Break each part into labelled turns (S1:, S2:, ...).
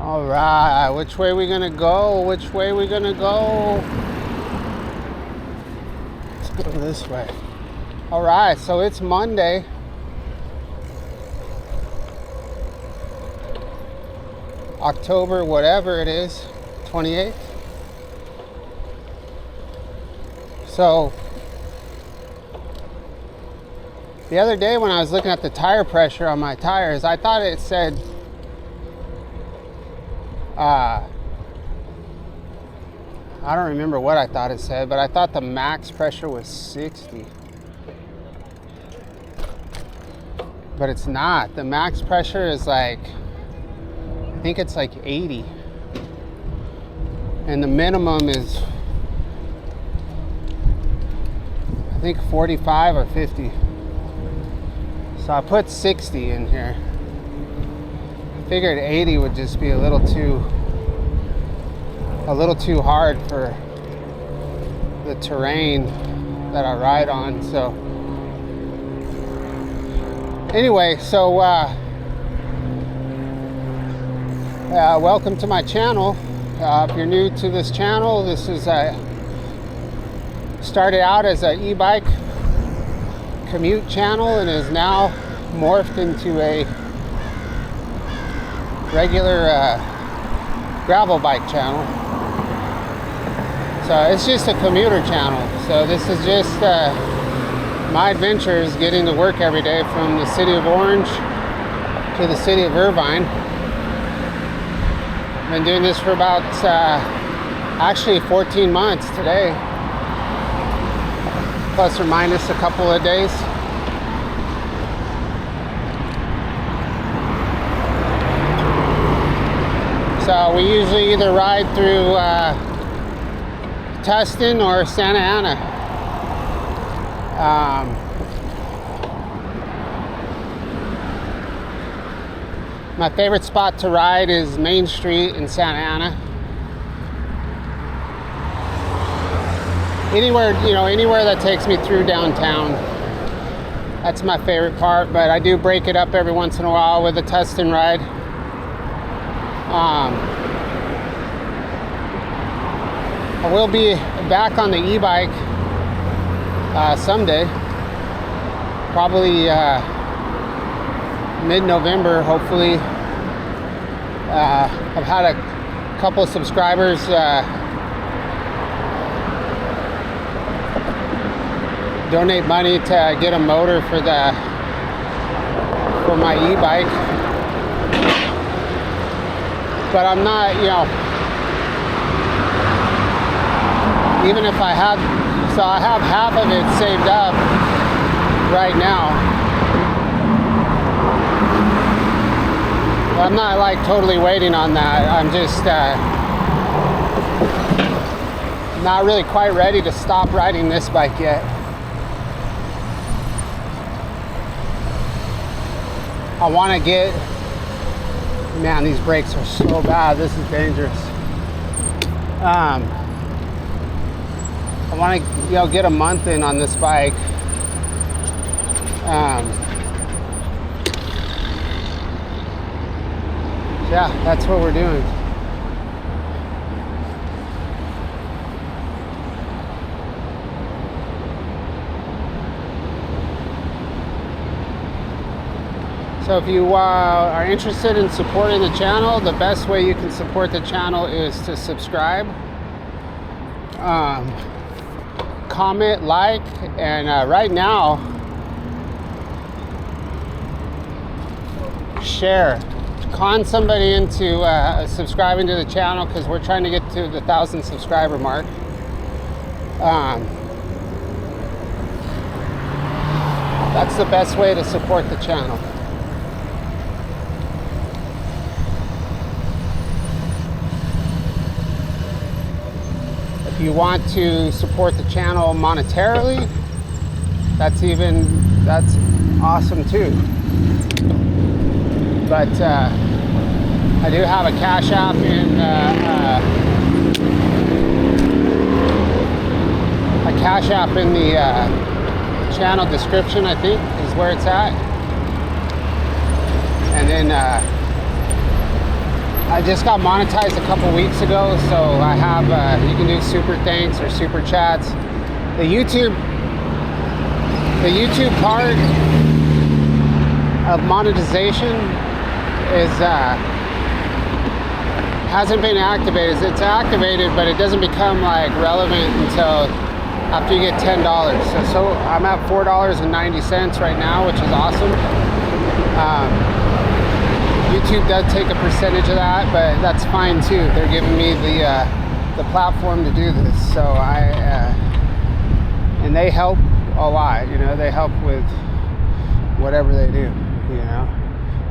S1: All right, which way we gonna go? Which way we gonna go? Let's go this way. All right, so it's Monday. October, whatever it is, 28th. So the other day when I was looking at the tire pressure on my tires, I thought it said I don't remember what I thought it said, but I thought the max pressure was 60. But it's not. The max pressure is like, I think it's like 80. And the minimum is, I think 45 or 50. So I put 60 in here. I figured 80 would just be a little too hard for the terrain that I ride on. So anyway, so welcome to my channel. If you're new to this channel, this is started out as an e-bike commute channel and is now morphed into a regular gravel bike channel. So it's just a commuter channel. So this is just my adventures getting to work every day from the city of Orange to the city of Irvine. I've been doing this for about actually 14 months today, plus or minus a couple of days. So we usually either ride through Tustin or Santa Ana. My favorite spot to ride is Main Street in Santa Ana. Anywhere that takes me through downtown. That's my favorite part, but I do break it up every once in a while with a Tustin ride. I will be back on the e-bike someday, probably mid-November, hopefully. I've had a couple of subscribers donate money to get a motor for my e-bike, but I'm not, even if I have, so I have half of it saved up right now. But I'm not like totally waiting on that. I'm just not really quite ready to stop riding this bike yet. I want to get, man, these brakes are so bad. This is dangerous. I want to, get a month in on this bike. Yeah, that's what we're doing. So if you are interested in supporting the channel, the best way you can support the channel is to subscribe, comment, like, and right now, share. Con somebody into subscribing to the channel, because we're trying to get to the 1,000 subscriber mark. That's the best way to support the channel. If you want to support the channel monetarily, that's awesome too. But I do have a Cash App in the channel description, I think, is where it's at. And then I just got monetized a couple weeks ago, so I have, you can do super thanks or super chats. The YouTube part of monetization is, hasn't been activated. It's activated, but it doesn't become like relevant until after you get $10. So I'm at $4.90 right now, which is awesome. YouTube does take a percentage of that, but that's fine too. They're giving me the platform to do this, so and they help a lot. You know, they help with whatever they do. You know,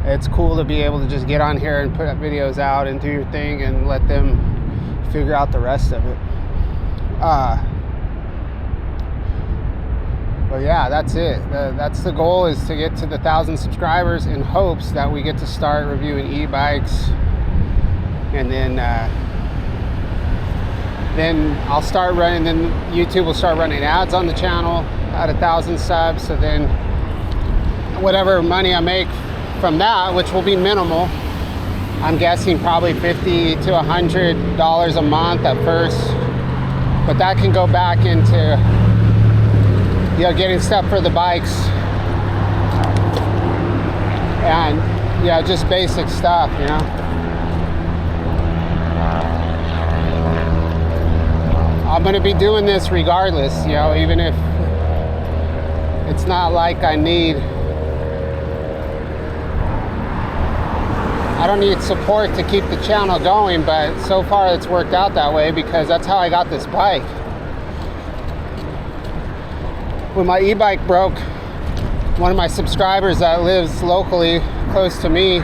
S1: it's cool to be able to just get on here and put up videos out and do your thing and let them figure out the rest of it. But yeah, that's it. That's the goal, is to get to the 1,000 subscribers in hopes that we get to start reviewing e-bikes, and then I'll start running. Then YouTube will start running ads on the channel at 1,000 subs. So then, whatever money I make from that, which will be minimal, I'm guessing probably $50 to $100 a month at first, but that can go back into, you know, getting stuff for the bikes and, yeah, just basic stuff, you know. I'm going to be doing this regardless, you know, even if it's not like I don't need support to keep the channel going, but so far it's worked out that way because that's how I got this bike. When my e-bike broke, one of my subscribers that lives locally close to me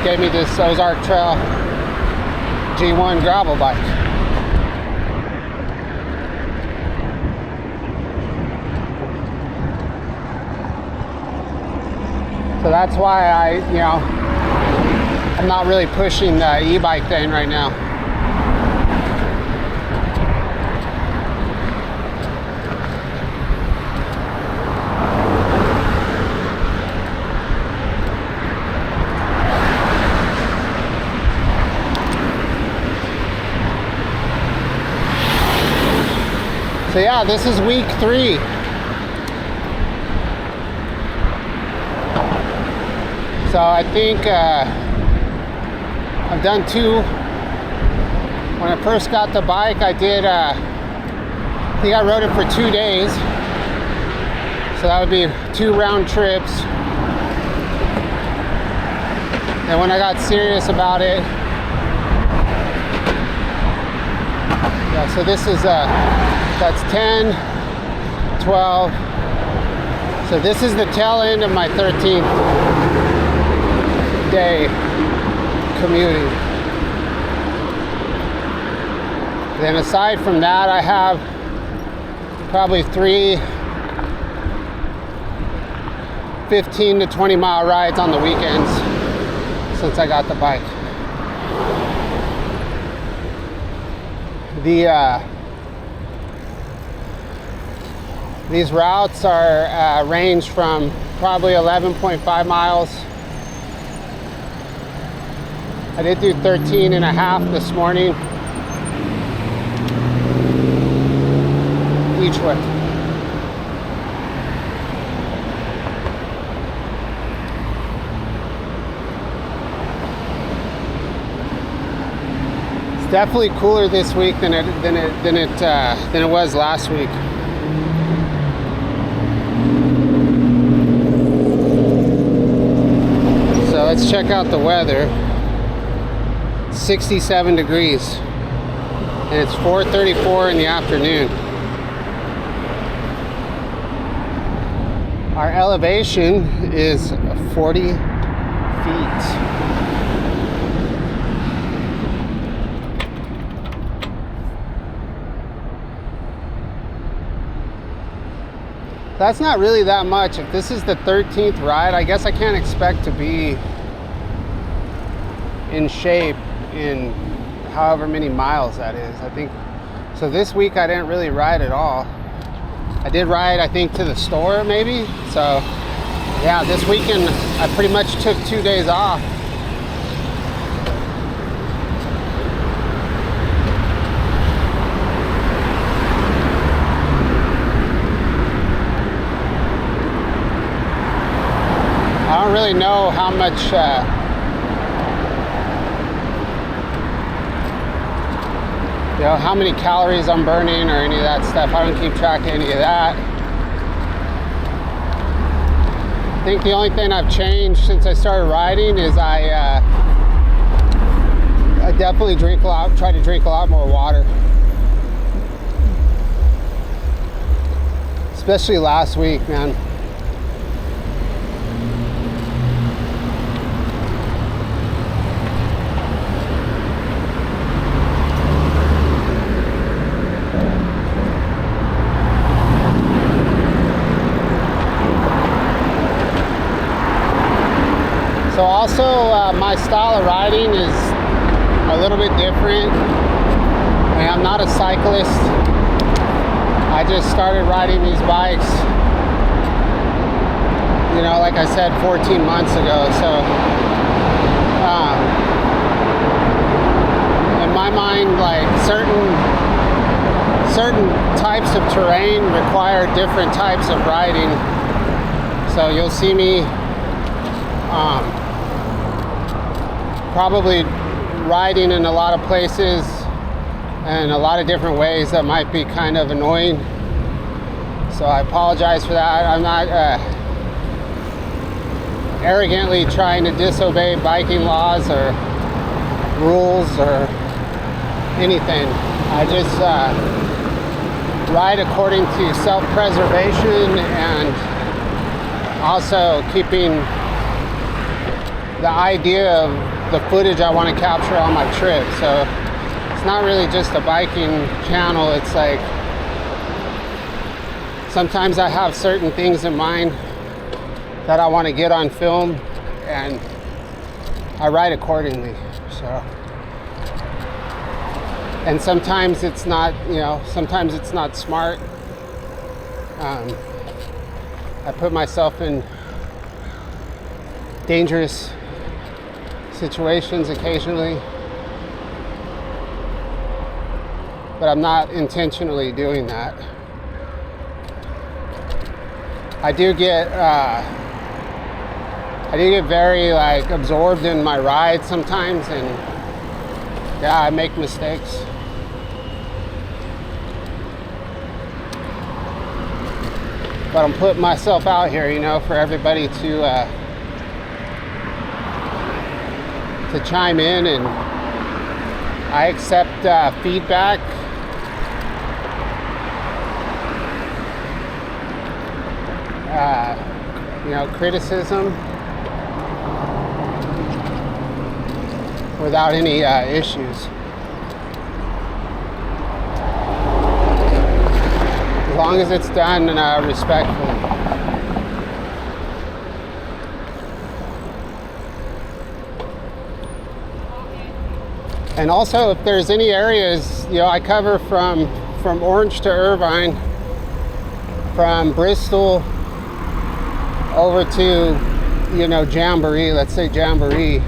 S1: gave me this Ozark Trail G1 gravel bike. So that's why I'm not really pushing the e-bike thing right now. So yeah, this is week 3. So I think I've done 2. When I first got the bike, I did, I think I rode it for 2 days. So that would be 2 round trips. And when I got serious about it, yeah, so this is, that's 10, 12. So this is the tail end of my 13th day commuting. Then aside from that, I have probably 3 15 to 20 mile rides on the weekends since I got the bike. These routes are range from probably 11.5 miles. I did do 13 and a half this morning each way. It's definitely cooler this week than it was last week. So let's check out the weather. 67 degrees and it's 4:34 in the afternoon. Our elevation is 40 feet. That's not really that much. If this is the 13th ride, I guess I can't expect to be in shape in however many miles that is. I think so. This week I didn't really ride at all. I did ride, I think, to the store maybe. So yeah, this weekend I pretty much took 2 days off. I don't really know how much how many calories I'm burning or any of that stuff. I don't keep track of any of that. I think the only thing I've changed since I started riding is I definitely try to drink a lot more water. Especially last week, man. So also my style of riding is a little bit different. I mean, I'm not a cyclist. I just started riding these bikes, like I said, 14 months ago. So in my mind, like certain types of terrain require different types of riding. So you'll see me probably riding in a lot of places and a lot of different ways that might be kind of annoying. So I apologize for that. I'm not arrogantly trying to disobey biking laws or rules or anything. I just ride according to self-preservation and also keeping the idea of the footage I want to capture on my trip. So it's not really just a biking channel. It's like sometimes I have certain things in mind that I want to get on film and I ride accordingly. So, and sometimes it's not, sometimes it's not smart. I put myself in dangerous situations occasionally, but I'm not intentionally doing that. I do get very absorbed in my ride sometimes, and yeah, I make mistakes. But I'm putting myself out here, for everybody to chime in, and I accept feedback. Criticism without any issues. As long as it's done respectfully. And also, if there's any areas, I cover from Orange to Irvine, from Bristol over to, Jamboree, let's say Jamboree.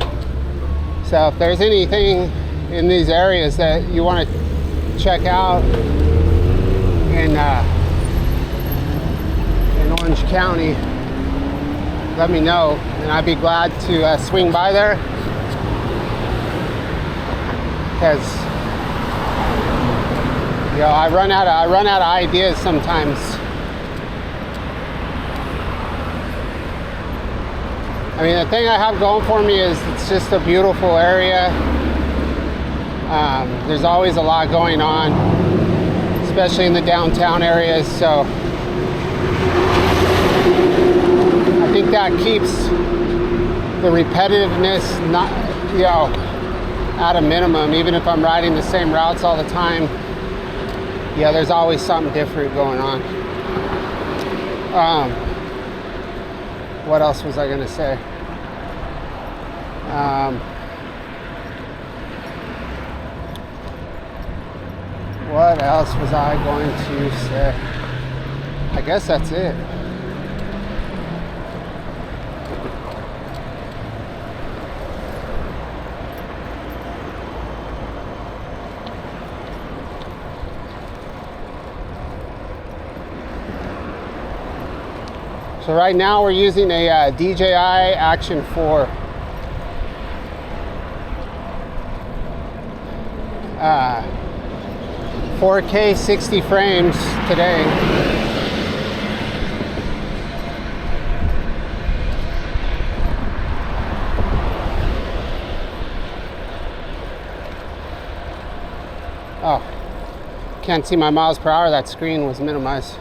S1: So if there's anything in these areas that you want to check out in Orange County, let me know, and I'd be glad to swing by there. Because I run out of ideas sometimes. I mean, the thing I have going for me is it's just a beautiful area. There's always a lot going on, especially in the downtown areas. So I think that keeps the repetitiveness at a minimum. Even if I'm riding the same routes all the time, there's always something different going on. What else was I gonna say? What else was I going to say? I guess that's it. So right now we're using a DJI Action 4. 4K 60 frames today. Oh, can't see my miles per hour. That screen was minimized.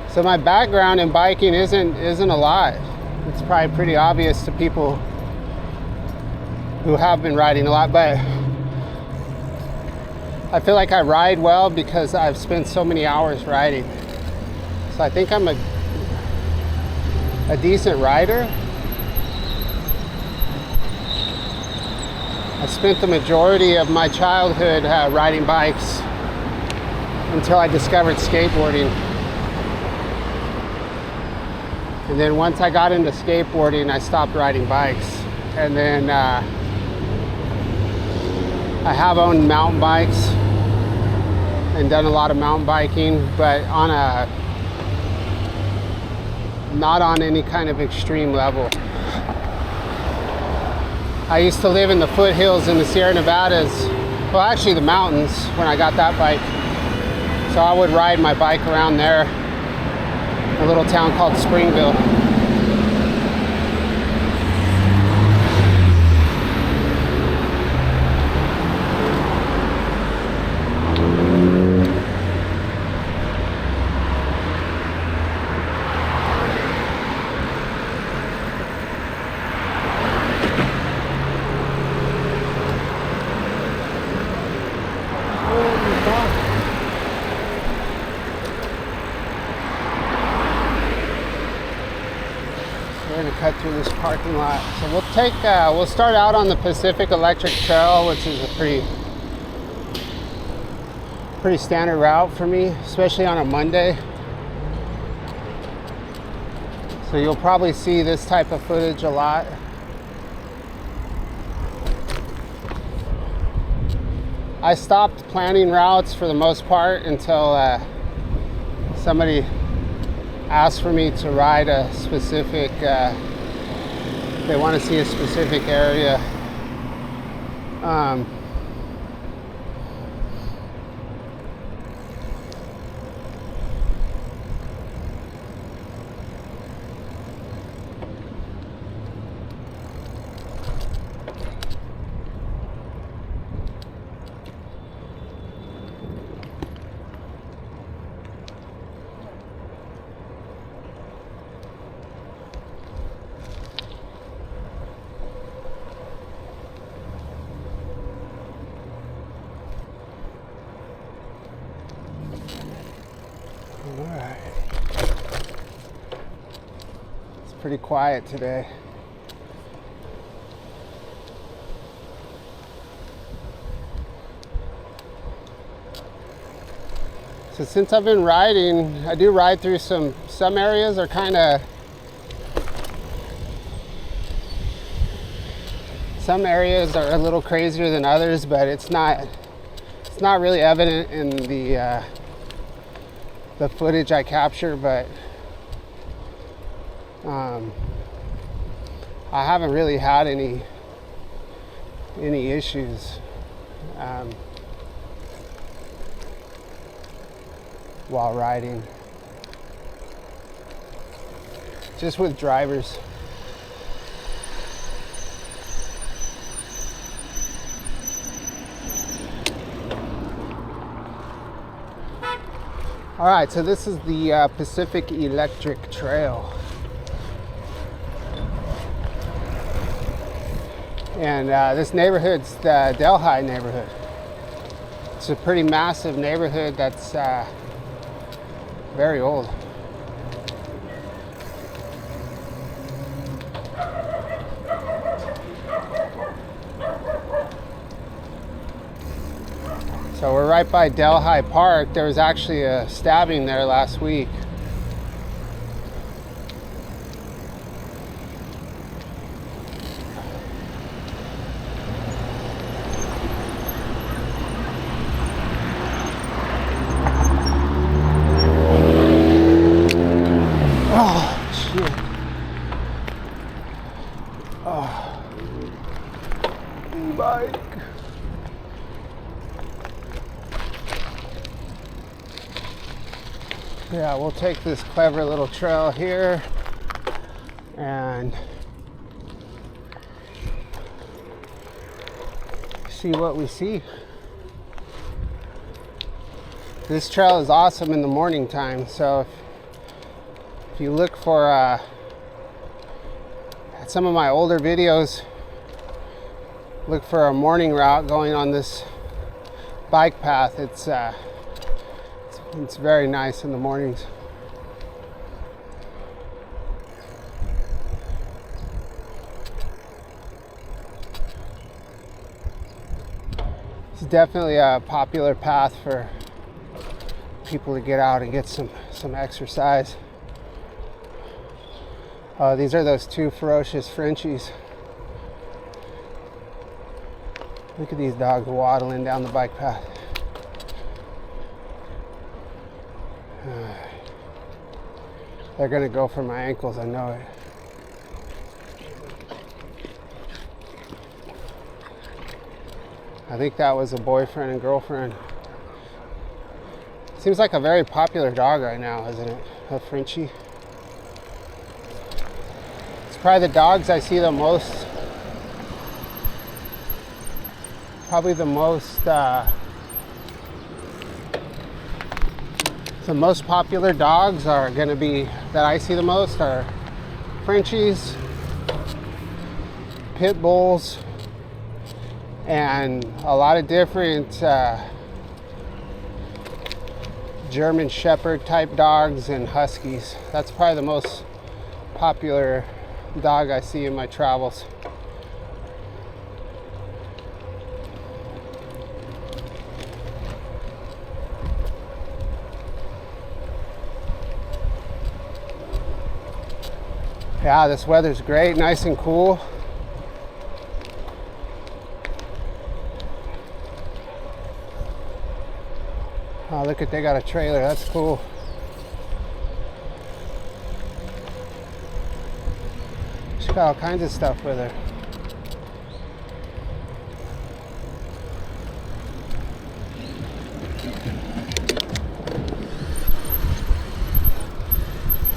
S1: So my background in biking isn't a lot. It's probably pretty obvious to people who have been riding a lot, but I feel like I ride well because I've spent so many hours riding. So I think I'm a decent rider. I spent the majority of my childhood riding bikes until I discovered skateboarding. And then once I got into skateboarding, I stopped riding bikes. And then I have owned mountain bikes and done a lot of mountain biking, but not on any kind of extreme level. I used to live in the foothills in the Sierra Nevadas, well actually the mountains when I got that bike. So I would ride my bike around there, a little town called Springville. We're gonna cut through this parking lot. So we'll start out on the Pacific Electric Trail, which is a pretty standard route for me, especially on a Monday. So you'll probably see this type of footage a lot. I stopped planning routes for the most part until somebody asked for me to ride a specific, they want to see a specific area. Alright. It's pretty quiet today. So since I've been riding, I do ride through some areas are kind of, some areas are a little crazier than others, but it's not really evident in the footage I capture, but I haven't really had any issues while riding, just with drivers. All right, so this is the Pacific Electric Trail. And this neighborhood's the Delhi neighborhood. It's a pretty massive neighborhood that's very old. So we're right by Delhi Park. There was actually a stabbing there last week. Oh, shit. Oh. E-bike. Yeah, we'll take this clever little trail here and see what we see. This trail is awesome in the morning time, so if you look for at some of my older videos, look for a morning route going on this bike path. It's very nice in the mornings. It's definitely a popular path for people to get out and get some exercise. These are those two ferocious Frenchies. Look at these dogs waddling down the bike path. They're gonna go for my ankles, I know it. I think that was a boyfriend and girlfriend. Seems like a very popular dog right now, isn't it? A Frenchie. It's probably the dogs I see the most. Probably the most popular dogs are going to be, that I see the most, are Frenchies, Pit Bulls, and a lot of different German Shepherd type dogs and Huskies. That's probably the most popular dog I see in my travels. Yeah, this weather's great, nice and cool. Oh, look at, they got a trailer, that's cool. She's got all kinds of stuff with her.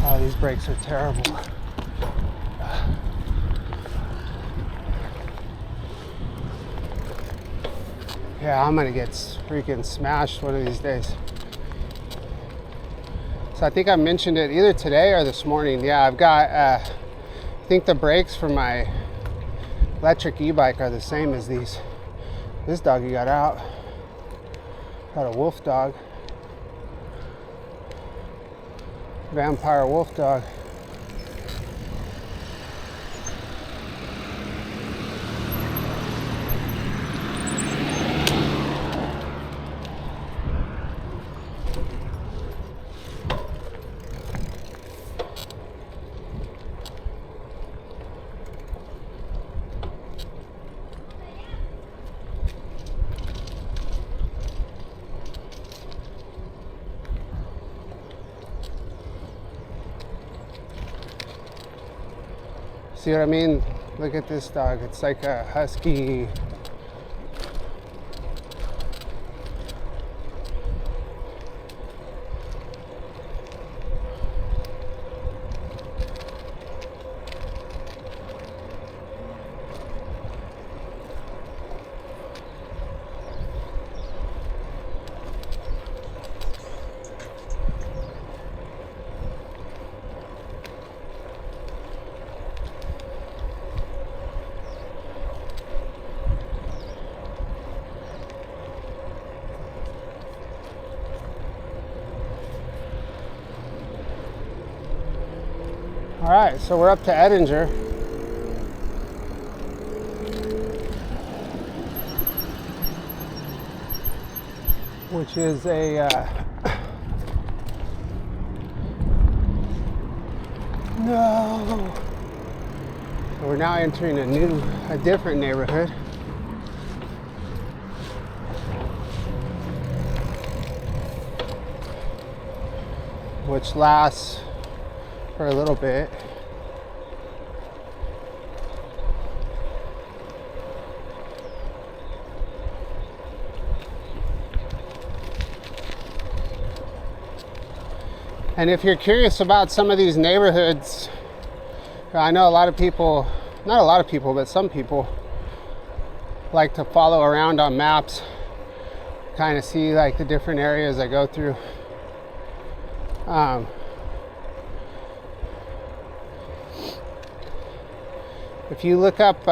S1: Oh, these brakes are terrible. Yeah, I'm gonna get freaking smashed one of these days. So I think I mentioned it either today or this morning. Yeah, I've got, I think the brakes for my electric e-bike are the same as these. This doggy got out. Got a wolf dog. Vampire wolf dog. See what I mean? Look at this dog. It's like a husky. All right, so we're up to Edinger. which is a no. So we're now entering a different neighborhood. Which lasts for a little bit. And if you're curious about some of these neighborhoods, I know a lot of people, not a lot of people, but some people like to follow around on maps, kind of see like the different areas I go through. If you look up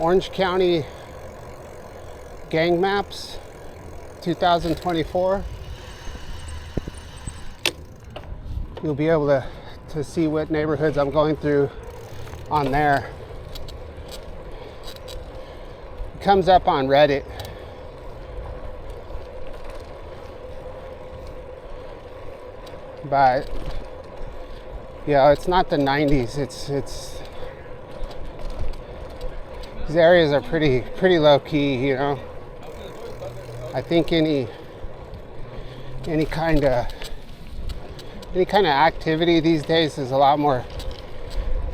S1: Orange County gang maps 2024, you'll be able to see what neighborhoods I'm going through on there. It comes up on Reddit. But yeah, it's not the 90s. It's these areas are pretty low key, you know. I think any kind of activity these days is a lot more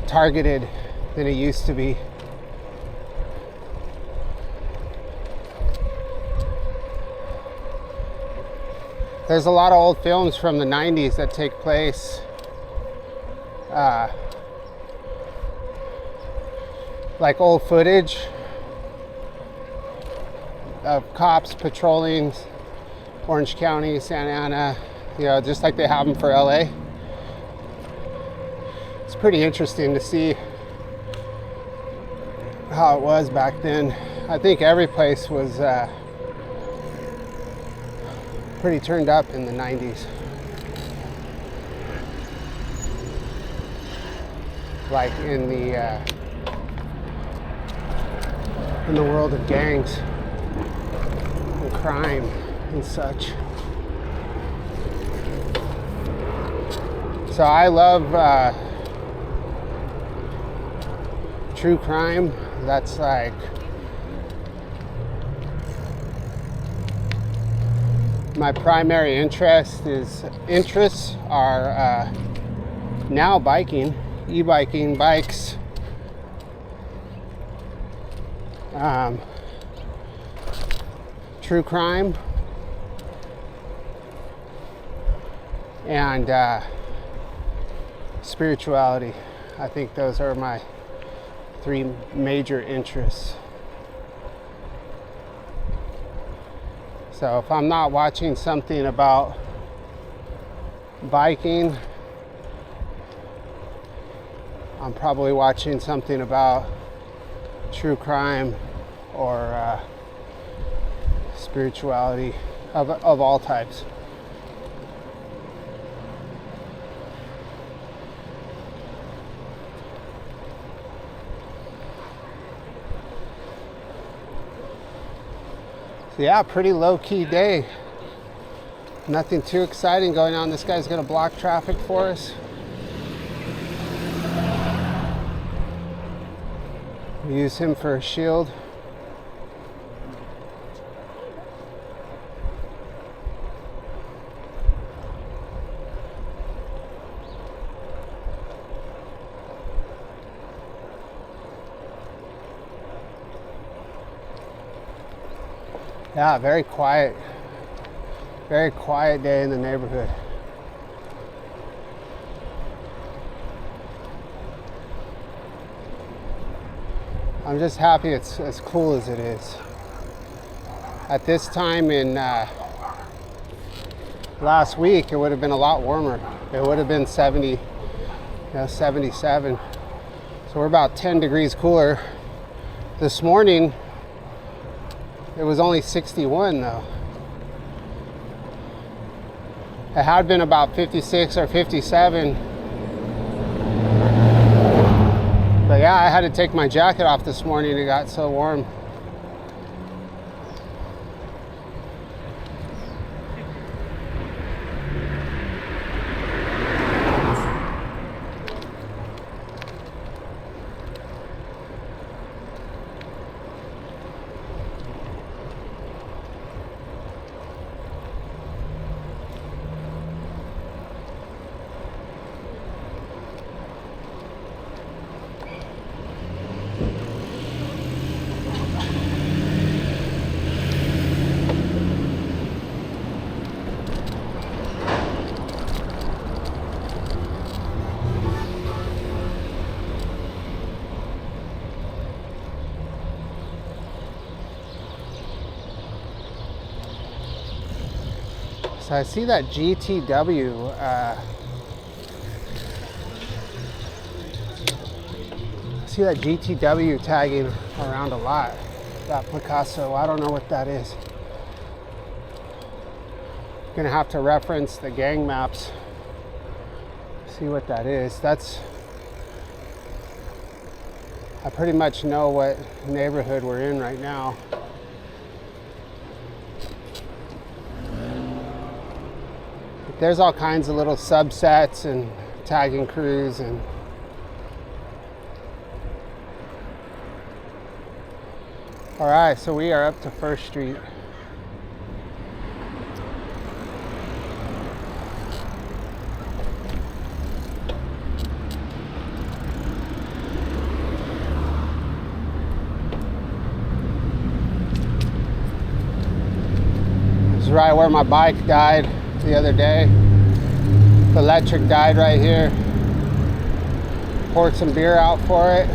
S1: targeted than it used to be. There's a lot of old films from the 90s that take place like old footage of cops patrolling Orange County, Santa Ana, you know, just like they have them for LA. It's pretty interesting to see how it was back then. I think every place was pretty turned up in the 90s. Like in the world of gangs and crime and such. So I love true crime. That's like my primary interests are now biking, e-biking, bikes, true crime, and spirituality. I think those are my three major interests. So if I'm not watching something about biking, I'm probably watching something about true crime or spirituality of all types. So yeah, pretty low-key day. Nothing too exciting going on. This guy's gonna block traffic for us. We use him for a shield. Yeah, very quiet day in the neighborhood. I'm just happy it's as cool as it is. At this time in last week, it would have been a lot warmer. It would have been 70, 77. So we're about 10 degrees cooler. This morning, it was only 61 though. It had been about 56 or 57. But yeah, I had to take my jacket off this morning. It got so warm. So I see that GTW. I see that GTW tagging around a lot. That Picasso, I don't know what that is. Gonna have to reference the gang maps. See what that is. I pretty much know what neighborhood we're in right now. But there's all kinds of little subsets and tagging crews and all right, so we are up to 1st Street. This is right where my bike died the other day. The electric died right here. Poured some beer out for it.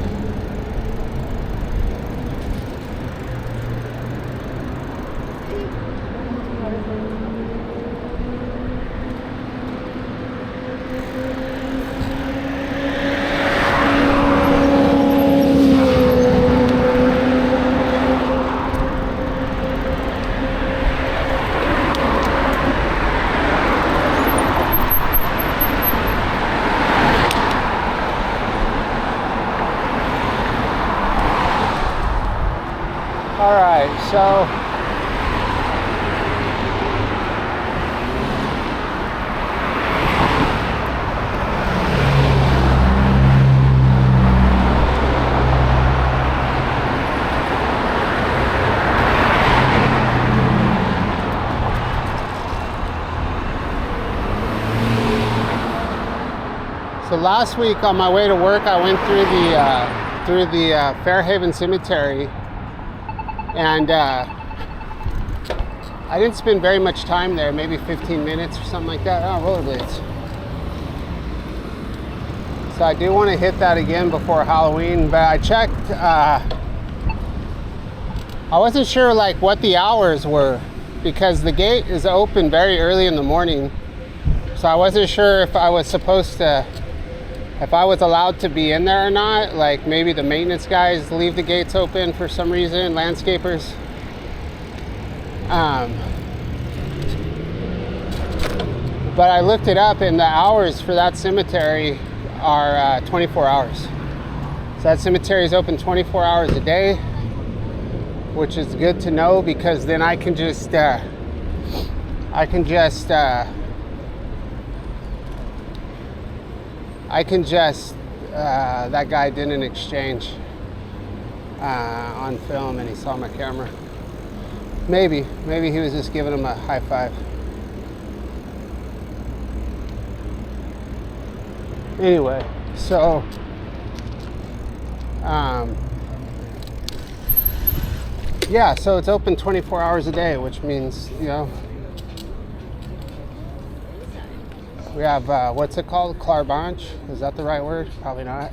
S1: All right, so last week on my way to work, I went through the Fairhaven Cemetery. And I didn't spend very much time there, maybe 15 minutes or something like that. Oh, rollerblades. So I do want to hit that again before Halloween, but I checked, I wasn't sure like what the hours were because the gate is open very early in the morning. So I wasn't sure if I was allowed to be in there or not. Like maybe the maintenance guys leave the gates open for some reason, landscapers. But I looked it up and the hours for that cemetery are 24 hours. So that cemetery is open 24 hours a day, which is good to know because then I can just that guy did an exchange on film and he saw my camera. Maybe he was just giving him a high five. Anyway, so yeah, so it's open 24 hours a day, which means, you know, we have, what's it called? Clairbanche? Is that the right word? Probably not.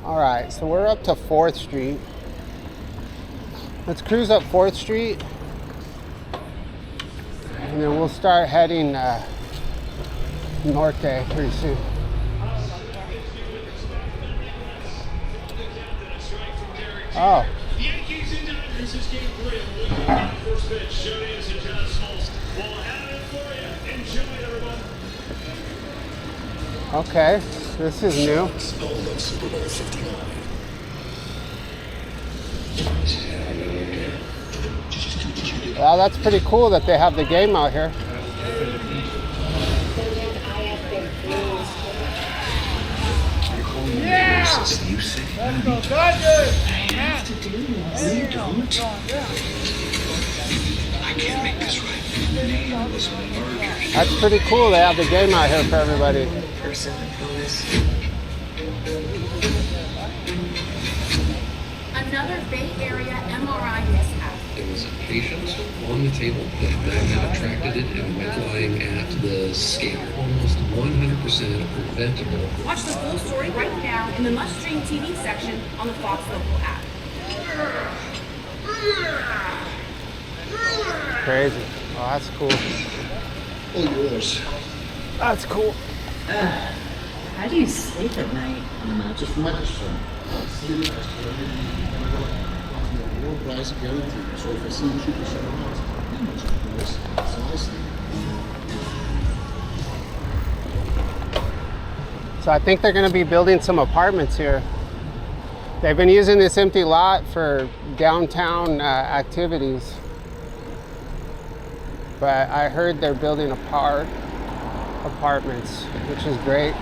S1: All right, so we're up to 4th Street. Let's cruise up 4th Street. And then we'll start heading norte pretty soon. Oh. This is game 3 of the first pitch. Joe Davis and John Smoltz will have it for you. Enjoy, everyone. Okay, this is new. Super Bowl 59. Well, that's pretty cool that they have the game out here. Yeah! Let's go, Dodgers! That's pretty cool. They have the game out here for everybody.
S2: Another Bay Area MRI mishap. There was a patient on the table. The magnet attracted it and went lying at the scanner. Almost 100% preventable.
S3: Watch the full story right now in the Must Stream TV section on the Fox Local app.
S1: Crazy. Oh, that's cool.
S2: All yours.
S1: That's cool.
S4: How do you sleep at night?
S2: Just mattress. Sleep no price guarantee. So if I see you cheap out, how much is the price? So I sleep.
S1: So I think they're going to be building some apartments here. They've been using this empty lot for downtown activities. But I heard they're building apartments, which is great.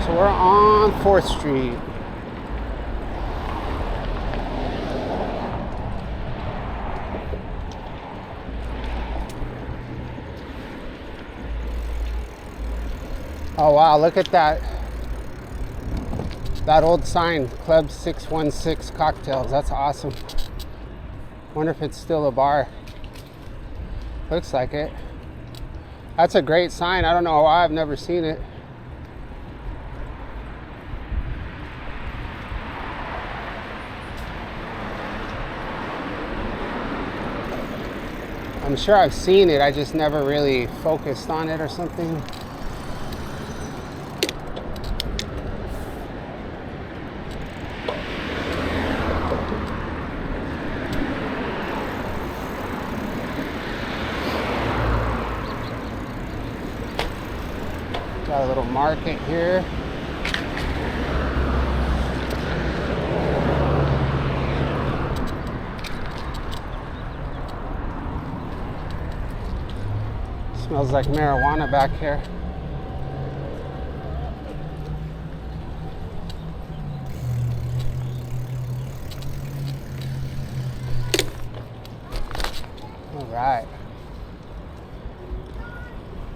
S1: So we're on 4th Street. Oh wow, look at that. That old sign, Club 616 Cocktails. That's awesome. Wonder if it's still a bar. Looks like it. That's a great sign. I don't know why I've never seen it. I'm sure I've seen it, I just never really focused on it or something. Got a little market here. Smells like marijuana back here. All right.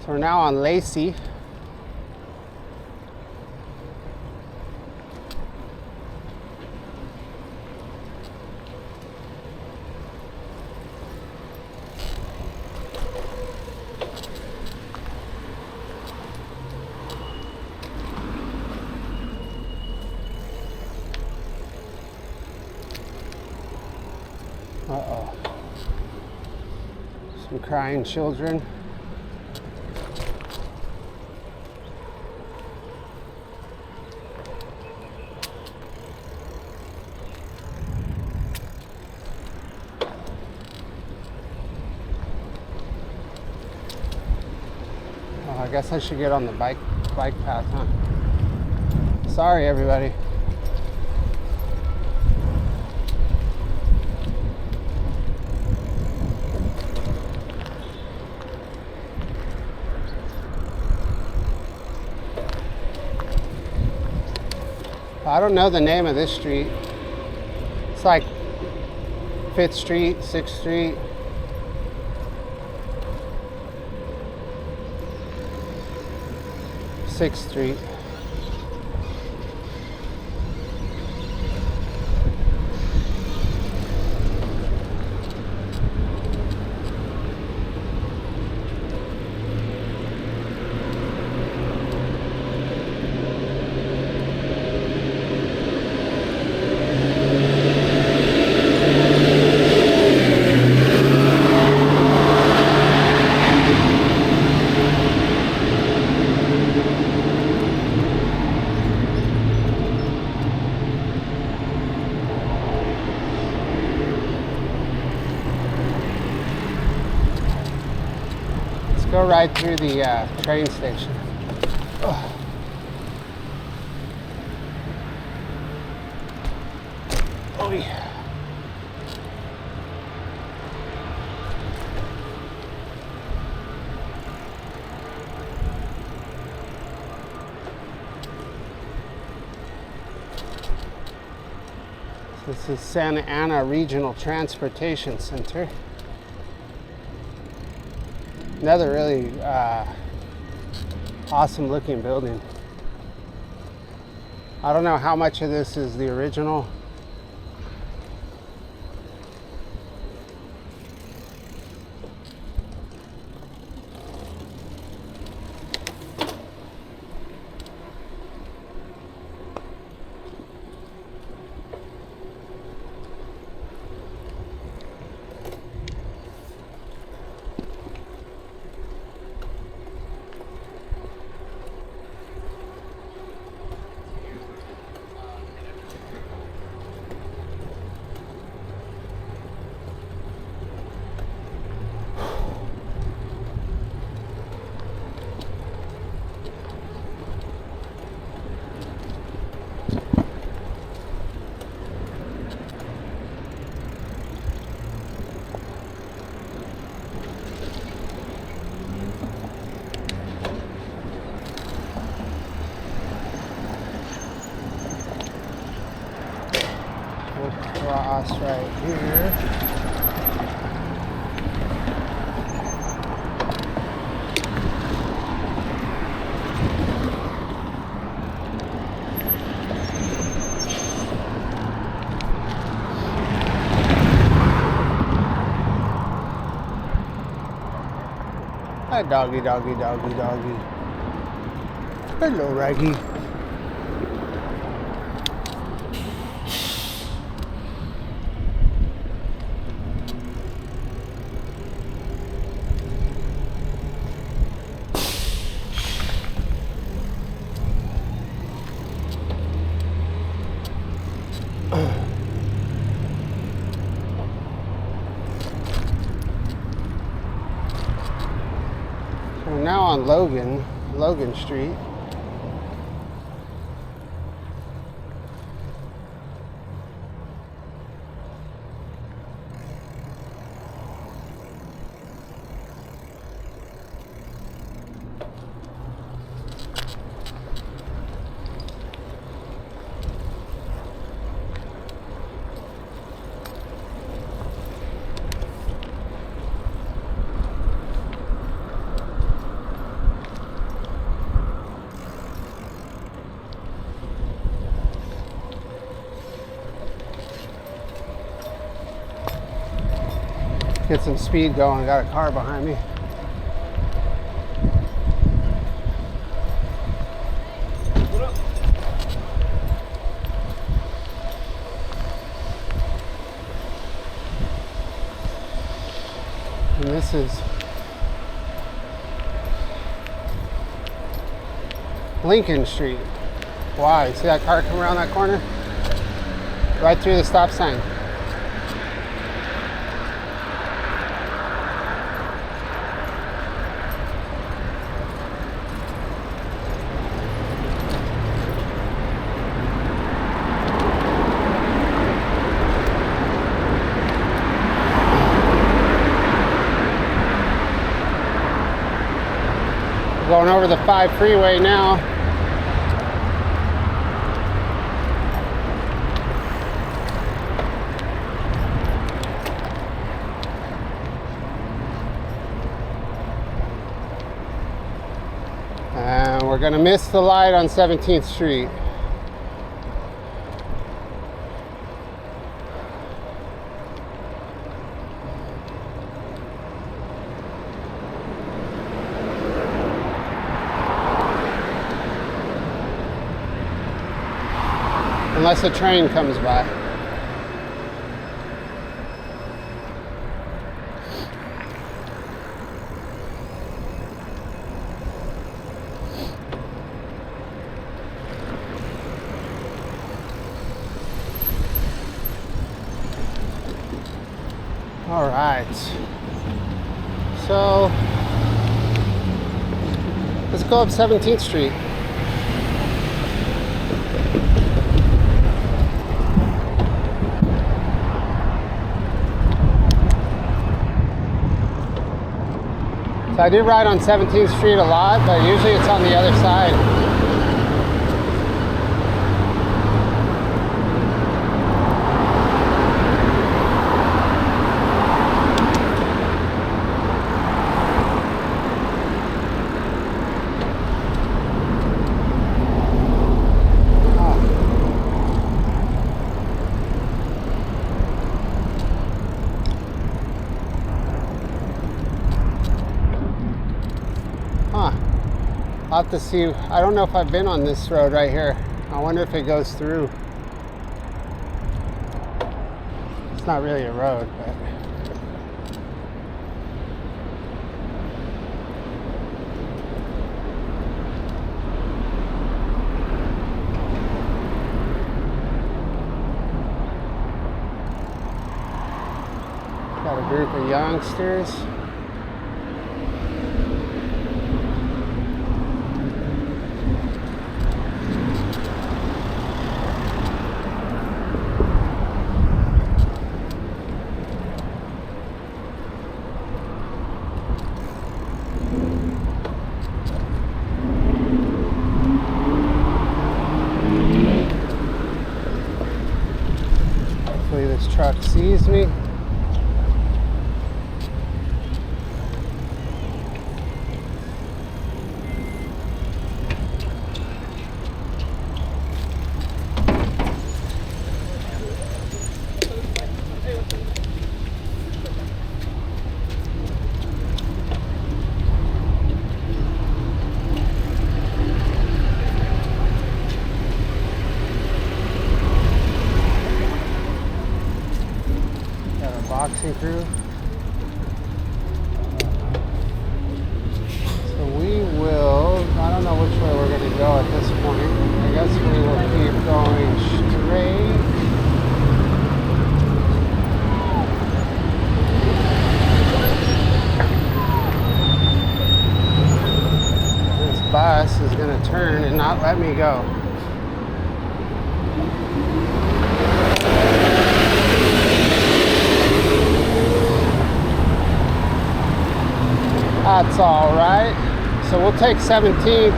S1: So we're now on Lacey. Uh-oh. Some crying children. Oh, I guess I should get on the bike path, huh? Sorry, everybody. I don't know the name of this street. It's like 5th Street, 6th Street. Sixth Street. Go right through the train station. Ugh. Oh yeah. This is Santa Ana Regional Transportation Center. Another really awesome looking building. I don't know how much of this is the original. Cross right here. Hi, doggy, doggy, doggy, doggy. Hello, Raggy. We're now on Logan Street. Get some speed going. Got a car behind me. And this is Lincoln Street. Wow, you see that car come around that corner? Right through the stop sign. Going over the 5 freeway now. And we're gonna miss the light on 17th Street. Unless a train comes by. All right. So let's go up 17th Street. So I do ride on 17th Street a lot, but usually it's on the other side. Oh. I'll have to see. I don't know if I've been on this road right here. I wonder if it goes through. It's not really a road, but got a group of youngsters. Hopefully this truck sees me. Boxing crew. So we will, I don't know which way we're going to go at this point. I guess we will keep going straight. This bus is going to turn and not let me go. That's all right. So we'll take 17th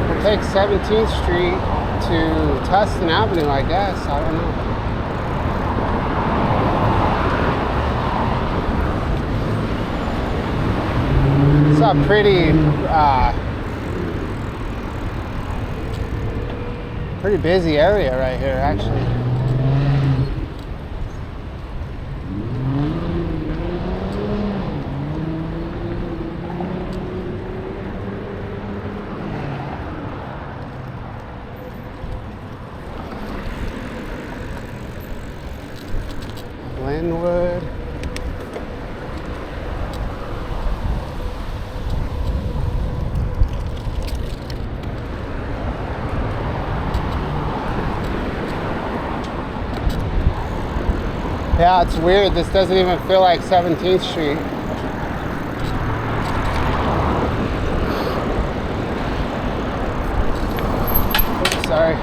S1: we'll take 17th Street to Tustin Avenue, I guess. I don't know. It's a pretty busy area right here, actually. Glenwood. Yeah, it's weird. This doesn't even feel like 17th Street. Oops, sorry.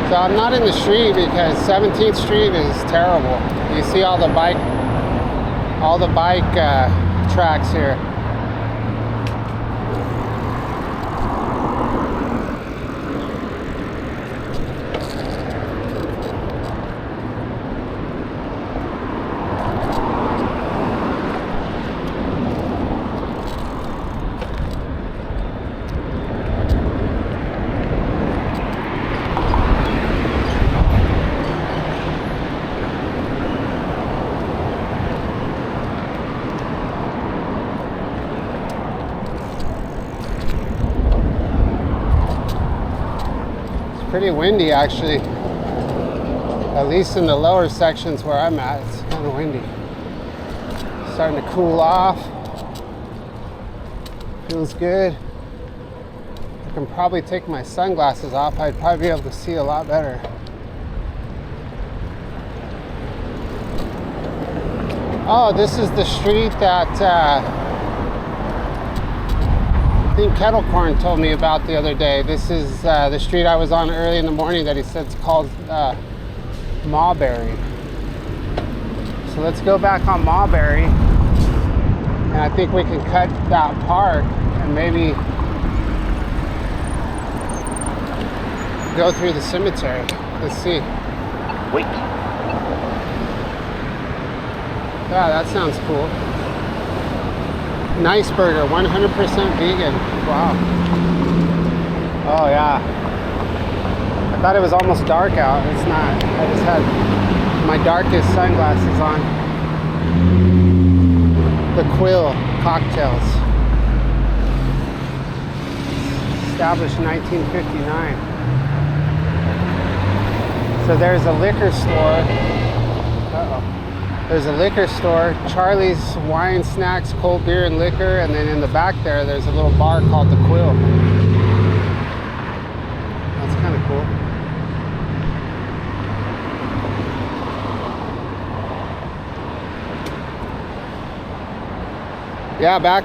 S1: So I'm not in the street because 17th Street is terrible. You see all the bike tracks here. Pretty windy, actually. At least in the lower sections where I'm at, it's kind of windy. Starting to cool off. Feels good. I can probably take my sunglasses off. I'd probably be able to see a lot better. Oh, this is the street that I think Kettle Corn told me about the other day. This is the street I was on early in the morning that he said it's called Mawberry. So let's go back on Mawberry, and I think we can cut that park and maybe go through the cemetery. Let's see.
S5: Wait.
S1: Yeah, that sounds cool. Nice burger, 100% vegan. Wow. Oh yeah. I thought it was almost dark out. It's not. I just had my darkest sunglasses on. The Quill cocktails. Established 1959. So there's a liquor store. There's a liquor store, Charlie's Wine, Snacks, Cold Beer, and Liquor, and then in the back there's a little bar called the Quill. That's kind of cool. Yeah, back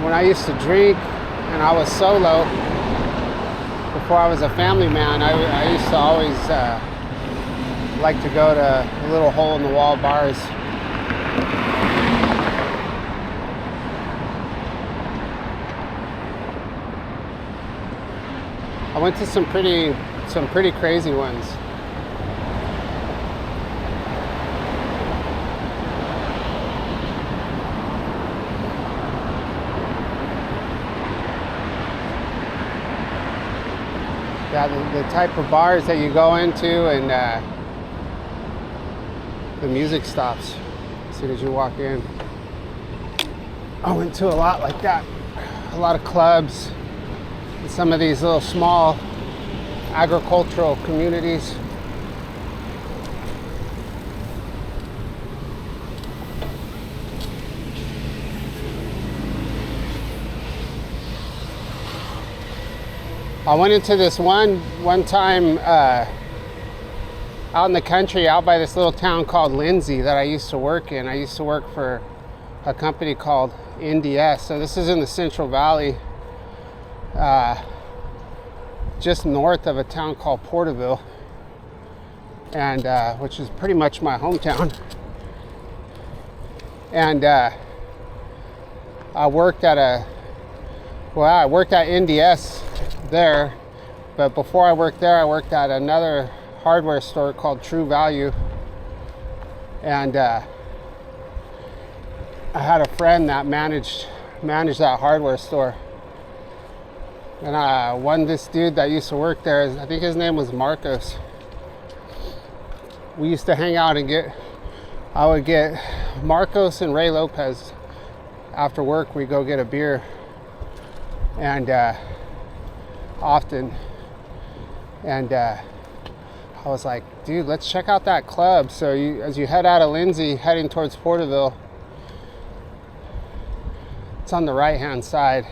S1: when I used to drink and I was solo, before I was a family man, I used to always like to go to little hole-in-the-wall bars. I went to some pretty crazy ones. Yeah, the type of bars that you go into and the music stops as soon as you walk in. I went to a lot like that. A lot of clubs, and some of these little small agricultural communities. I went into this one time out in the country, out by this little town called Lindsay that I used to work in. I used to work for a company called NDS. So this is in the Central Valley, just north of a town called Porterville, and which is pretty much my hometown. And I worked at NDS there, but before I worked there, I worked at another hardware store called True Value, and I had a friend that managed that hardware store, and this dude that used to work there, I think his name was Marcos. We used to hang out and I would get Marcos and Ray Lopez after work. We go get a beer, and often, and I was like, dude, let's check out that club. So as you head out of Lindsay, heading towards Porterville, it's on the right-hand side,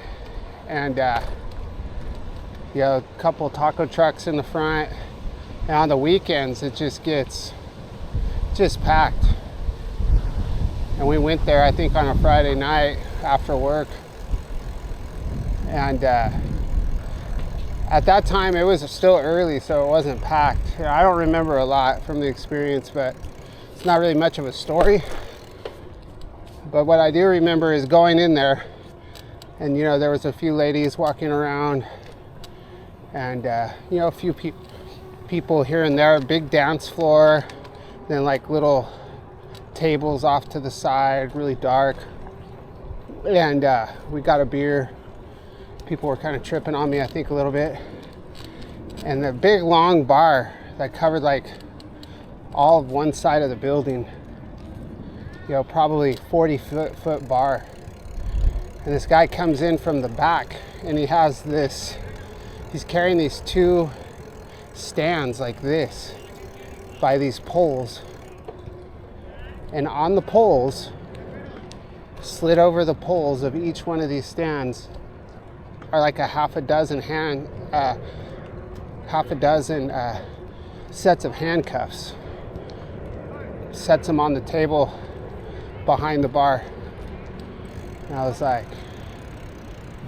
S1: and a couple taco trucks in the front. And on the weekends, it just gets packed. And we went there, I think, on a Friday night after work, and at that time, it was still early, so it wasn't packed. I don't remember a lot from the experience, but it's not really much of a story. But what I do remember is going in there, and there was a few ladies walking around, and a few people here and there. Big dance floor, then like little tables off to the side, really dark. And we got a beer. People were kind of tripping on me, I think, a little bit. And the big long bar that covered like all of one side of the building, probably 40-foot bar. And this guy comes in from the back, and he's carrying these two stands like this by these poles. And on the poles, slid over the poles of each one of these stands, are like a half a dozen sets of handcuffs. Sets them on the table behind the bar. And I was like,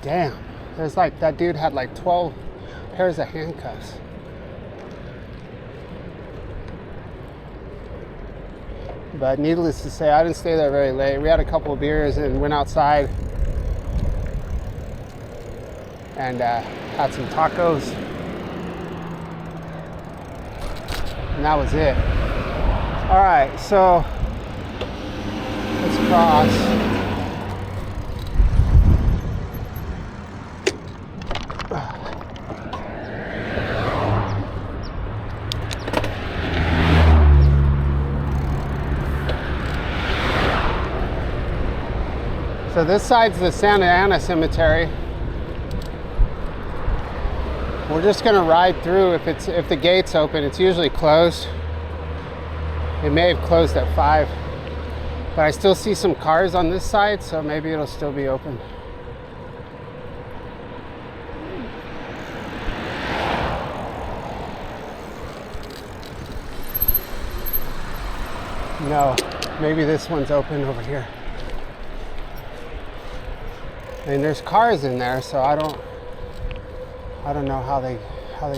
S1: damn, there's like, that dude had like 12 pairs of handcuffs. But needless to say, I didn't stay there very late. We had a couple of beers and went outside and had some tacos, and that was it. All right, so let's cross. So this side's the Santa Ana Cemetery. We're just gonna ride through if the gate's open. It's usually closed. It may have closed at 5, but I still see some cars on this side, so maybe it'll still be open. No, maybe this one's open over here. And there's cars in there, so I don't know how they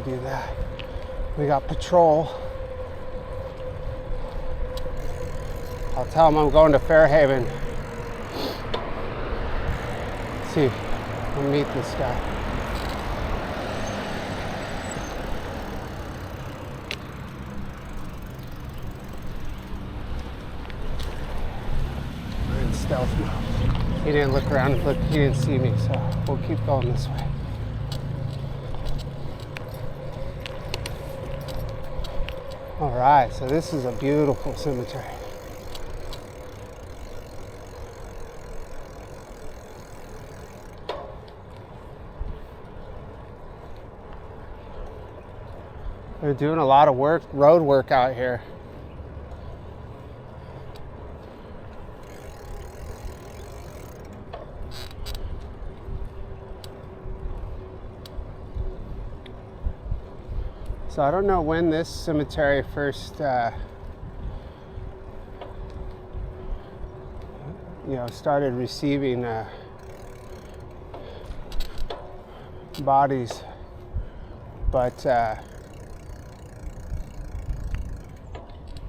S1: do that. We got patrol. I'll tell them I'm going to Fairhaven. Let's see, we'll meet this guy. We're in stealth mode. He didn't look around, he didn't see me, so we'll keep going this way. All right, so this is a beautiful cemetery. They're doing a lot of work, road work out here. So I don't know when this cemetery first, started receiving bodies, but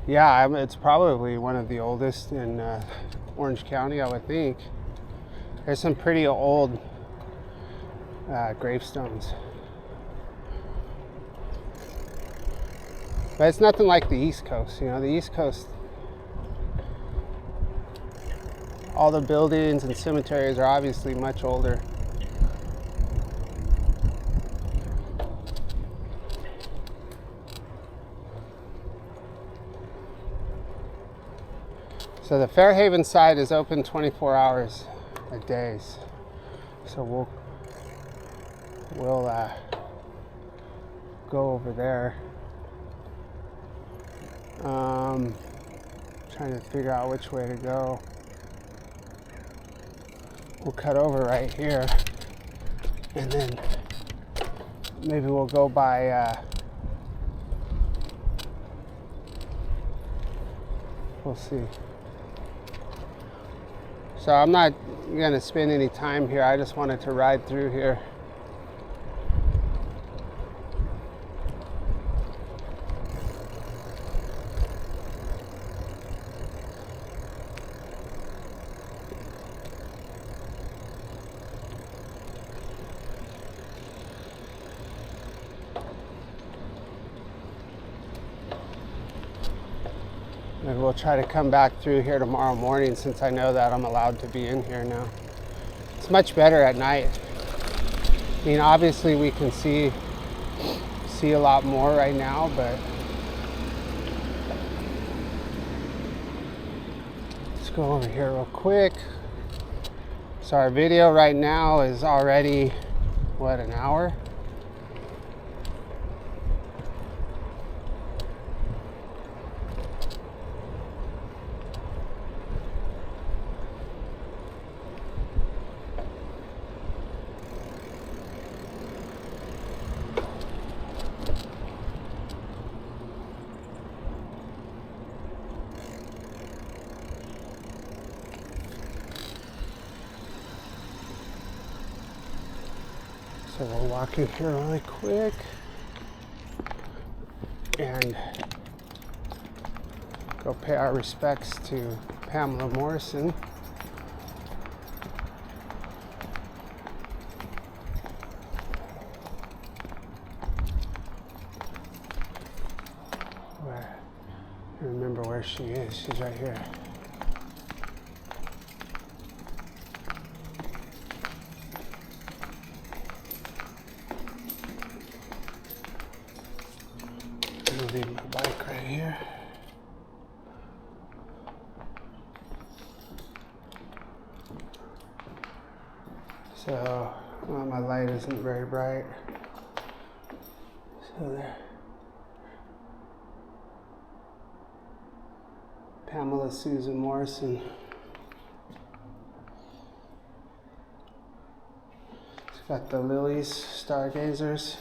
S1: yeah, it's probably one of the oldest in Orange County, I would think. There's some pretty old gravestones. But it's nothing like the East Coast. The East Coast, all the buildings and cemeteries are obviously much older. So the Fairhaven side is open 24 hours a day. So we'll go over there. Trying to figure out which way to go. We'll cut over right here, and then maybe we'll go by we'll see. So I'm not gonna spend any time here. I just wanted to ride through here. Maybe we'll try to come back through here tomorrow morning, since I know that I'm allowed to be in here now. It's much better at night. I mean, obviously we can see a lot more right now, but let's go over here real quick. So our video right now is already, what, an hour? So we'll walk in here really quick and go pay our respects to Pamela Morrison. Where? I remember where she is. She's right here. Leave my bike right here. So, well, my light isn't very bright. So there. Pamela Susan Morrison. It's got the lilies, stargazers.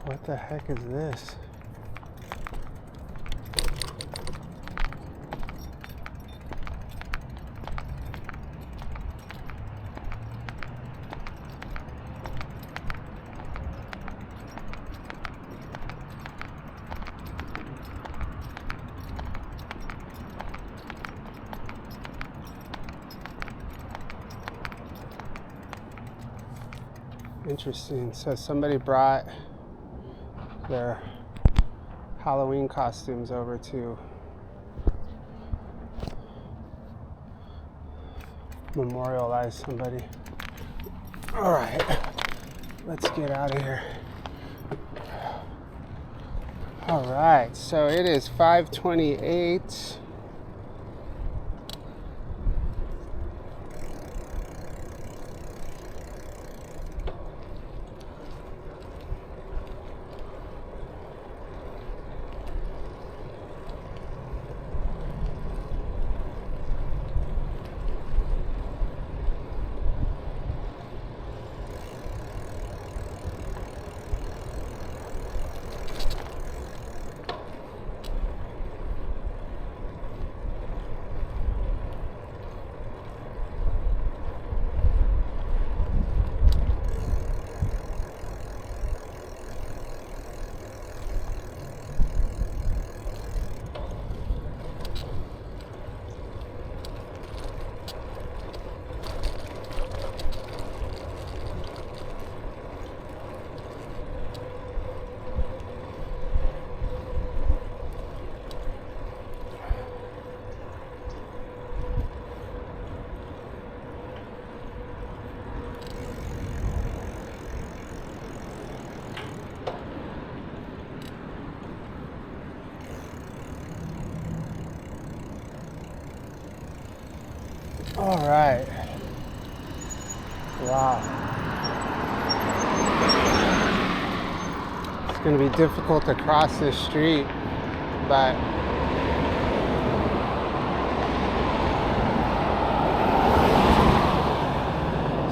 S1: What the heck is this? Interesting. So somebody brought their Halloween costumes over to memorialize somebody. All right, let's get out of here. All right, so it is 5:28. All right. Wow. It's going to be difficult to cross this street, but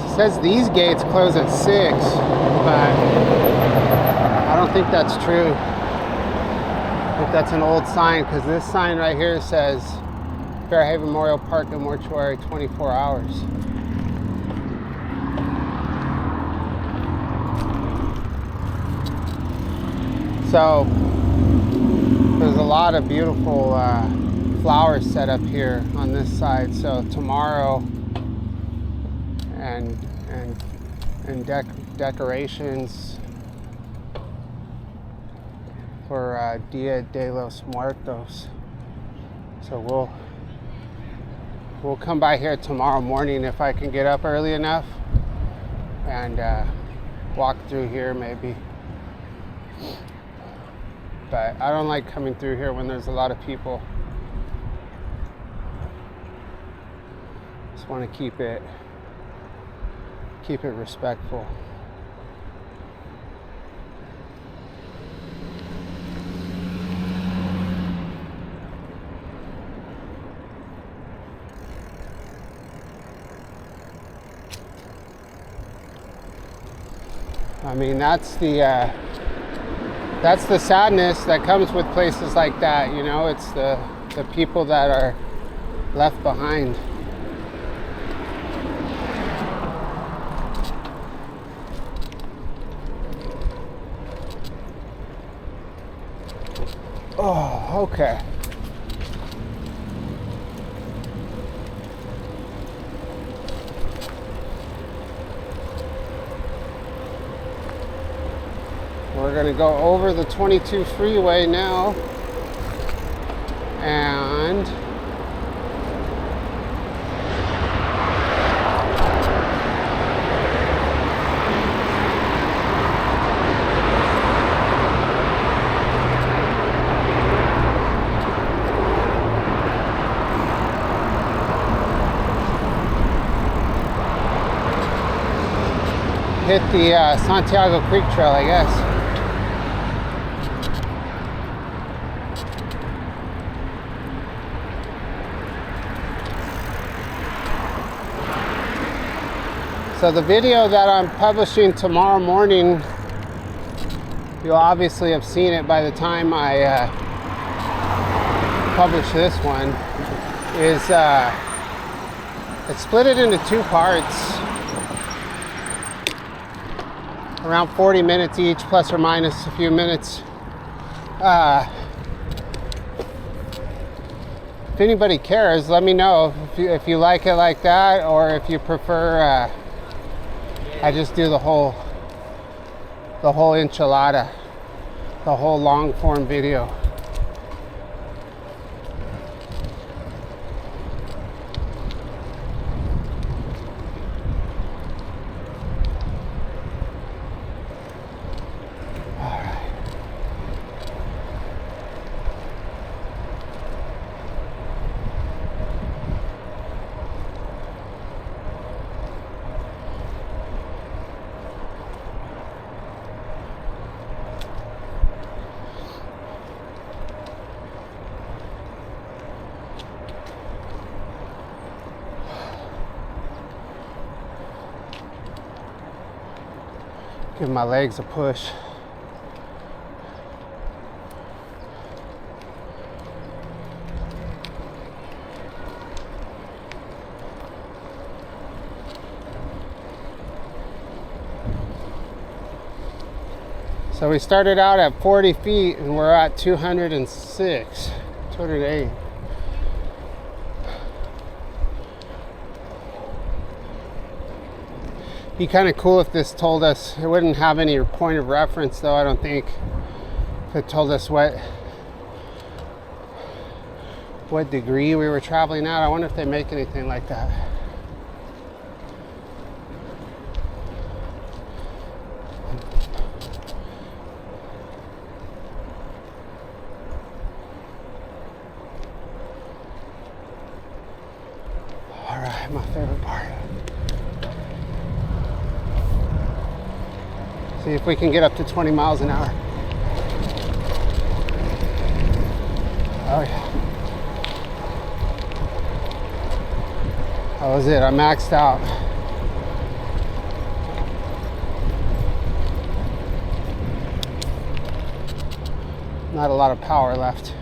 S1: it says these gates close at 6, but I don't think that's true. I think that's an old sign, because this sign right here says Fairhaven Memorial Park and Mortuary 24 hours. So there's a lot of beautiful flowers set up here on this side. So tomorrow and decorations for Dia de los Muertos. So we'll come by here tomorrow morning if I can get up early enough and walk through here maybe. But I don't like coming through here when there's a lot of people. Just want to keep it respectful. I mean, that's the that's the sadness that comes with places like that, you know. It's the people that are left behind. Oh, okay. We're going to go over the 22 freeway now, and hit the Santiago Creek Trail, I guess. So the video that I'm publishing tomorrow morning, you'll obviously have seen it by the time I publish this one, is it's split it into two parts, around 40 minutes each, plus or minus a few minutes. If anybody cares, let me know if you like it like that, or if you prefer I just do the whole enchilada, the whole long form video. Give my legs a push. So we started out at 40 feet and we're at 206, 208. Be kind of cool if this told us, it wouldn't have any point of reference though, I don't think, if it told us what degree we were traveling at. I wonder if they make anything like that. All right, my favorite part. See if we can get up to 20 miles an hour. Oh yeah. That was it, I maxed out. Not a lot of power left.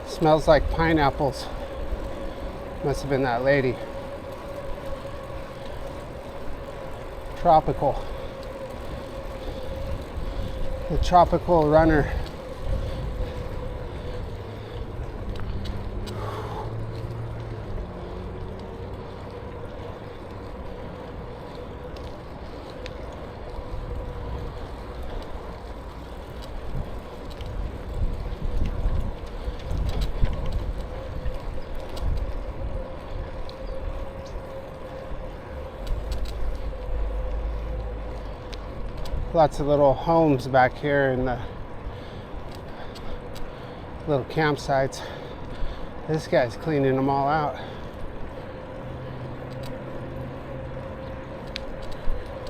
S1: Smells like pineapples. Must have been that lady. Tropical. The tropical runner. Lots of little homes back here and the little campsites. This guy's cleaning them all out.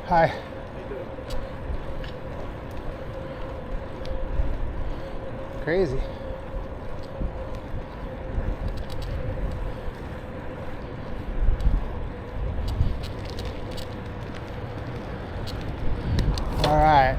S1: Hi. Crazy. All right.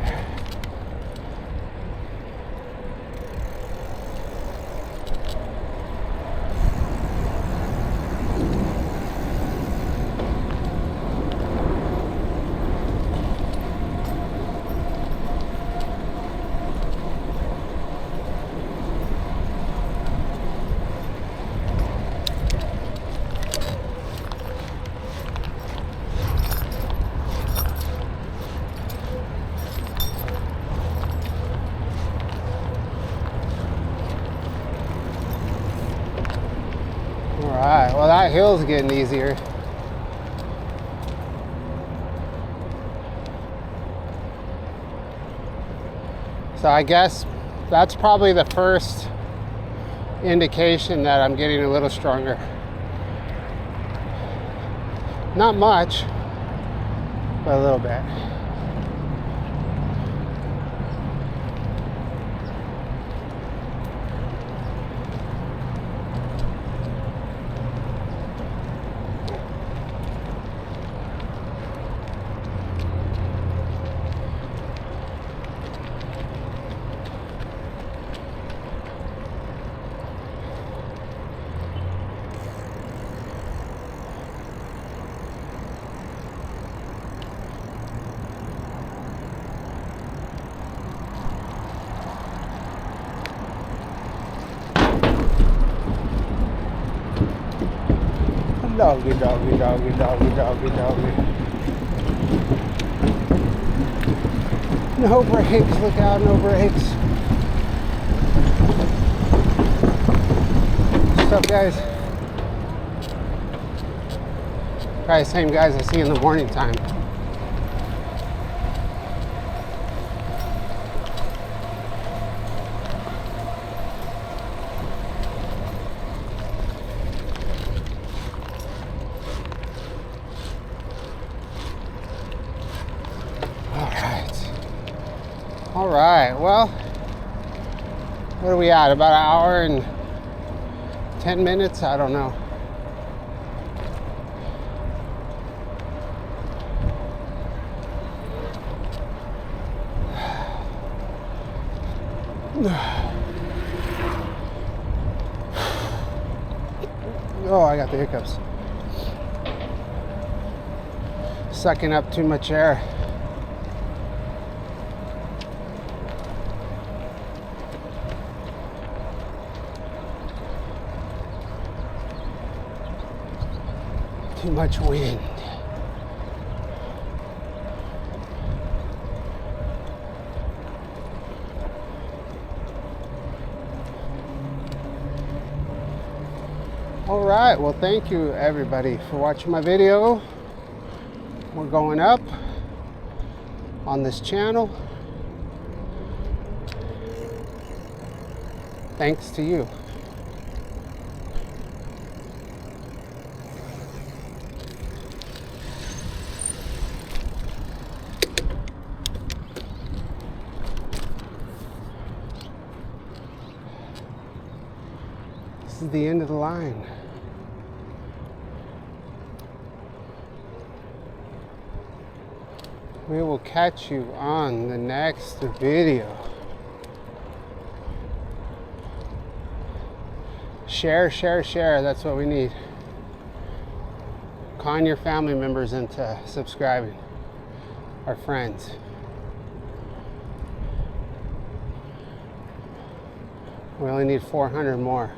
S1: Alright, well that hill's getting easier. So I guess that's probably the first indication that I'm getting a little stronger. Not much, but a little bit. Doggy, doggy, doggy, doggy, doggy, doggy. No brakes, look out, no brakes. What's up, guys? Probably the same guys I see in the morning time. All right, well, what are we at? About an hour and 10 minutes? I don't know. Oh, I got the hiccups. Sucking up too much air. Too much wind. All right, well, thank you everybody for watching my video. We're going up on this channel. Thanks to you. This is the end of the line. We will catch you on the next video. Share, share, share. That's what we need. Con your family members into subscribing. Our friends. We only need 400 more.